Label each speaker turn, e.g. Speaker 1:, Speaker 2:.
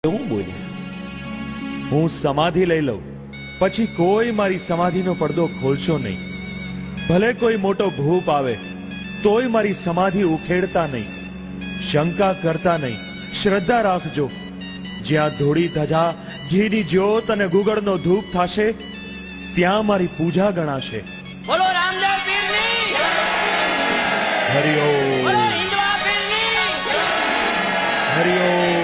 Speaker 1: હું બોલી હું સમાધિ લઈ લઉં પછી કોઈ મારી સમાધિનો પડદો ખોલશો નહીં. ભલે કોઈ મોટો ભૂપ આવે તોય મારી સમાધિ ઉખેડતા નહીં. શંકા કરતા નહીં, શ્રદ્ધા રાખજો. જ્યાં ધોળી ધજા, ઘીની જ્યોત અને ગુગળનો ધૂપ થશે ત્યાં મારી પૂજા ગણાશે.
Speaker 2: બોલો રામદેવ પીરની
Speaker 1: હરિ ઓમ,
Speaker 2: બોલો હિન્દવા પીરની
Speaker 1: હરિ ઓમ.